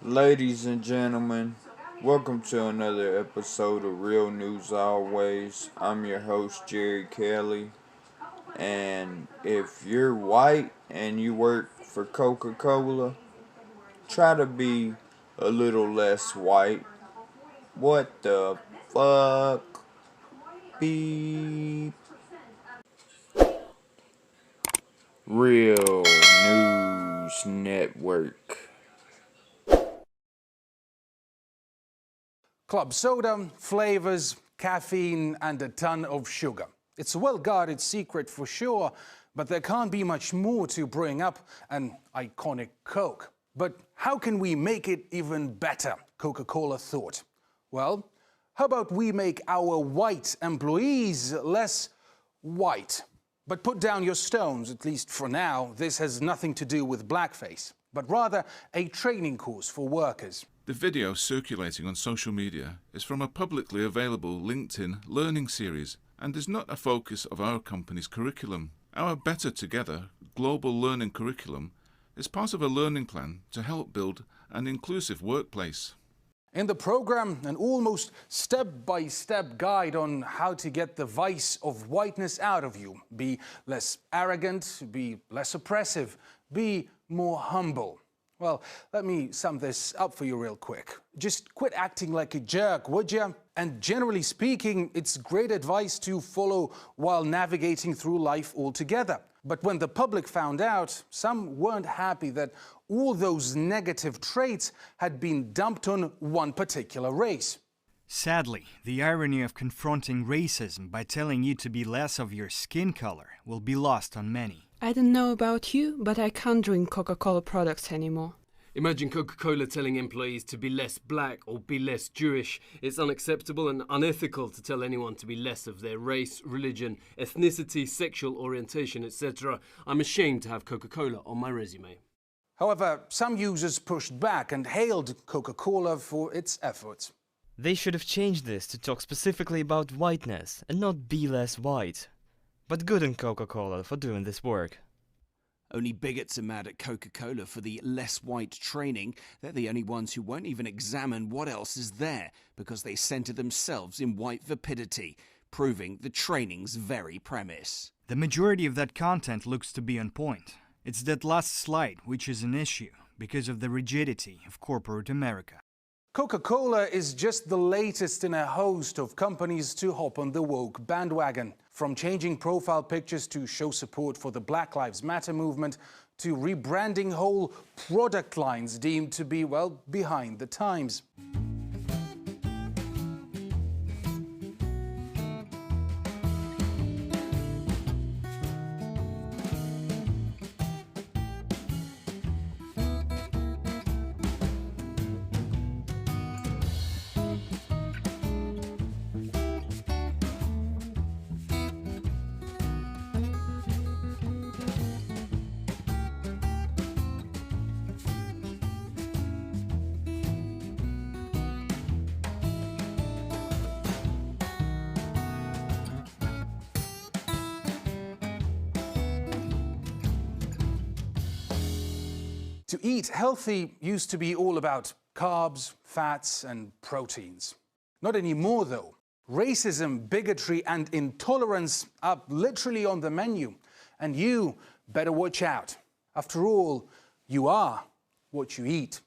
Ladies and gentlemen, welcome to another episode of Real News Always. I'm your host, Jerry Kelly. And if you're white and you work for Coca-Cola, try to be a little less white. What the fuck? Beep. Real News Network. Club soda, flavors, caffeine, and a ton of sugar. It's a well-guarded secret for sure, but there can't be much more to brewing up an iconic Coke. But how can we make it even better, Coca-Cola thought? Well, how about we make our white employees less white? But put down your stones, at least for now. This has nothing to do with blackface, but rather a training course for workers. The video circulating on social media is from a publicly available LinkedIn learning series and is not a focus of our company's curriculum. Our Better Together global learning curriculum is part of a learning plan to help build an inclusive workplace. In the program, an almost step-by-step guide on how to get the vice of whiteness out of you. Be less arrogant, be less oppressive, be more humble. Well, let me sum this up for you real quick. Just quit acting like a jerk, would you? And generally speaking, it's great advice to follow while navigating through life altogether. But when the public found out, some weren't happy that all those negative traits had been dumped on one particular race. Sadly, the irony of confronting racism by telling you to be less of your skin color will be lost on many. I don't know about you, but I can't drink Coca-Cola products anymore. Imagine Coca-Cola telling employees to be less black or be less Jewish. It's unacceptable and unethical to tell anyone to be less of their race, religion, ethnicity, sexual orientation, etc. I'm ashamed to have Coca-Cola on my resume. However, some users pushed back and hailed Coca-Cola for its efforts. They should have changed this to talk specifically about whiteness and not be less white. But good on Coca-Cola for doing this work. Only bigots are mad at Coca-Cola for the less white training. They're the only ones who won't even examine what else is there because they center themselves in white vapidity, proving the training's very premise. The majority of that content looks to be on point. It's that last slide which is an issue because of the rigidity of corporate America. Coca-Cola is just the latest in a host of companies to hop on the woke bandwagon. From changing profile pictures to show support for the Black Lives Matter movement, to rebranding whole product lines deemed to be, well, behind the times. To eat healthy used to be all about carbs, fats, and proteins. Not anymore, though. Racism, bigotry, and intolerance are literally on the menu. And you better watch out. After all, you are what you eat.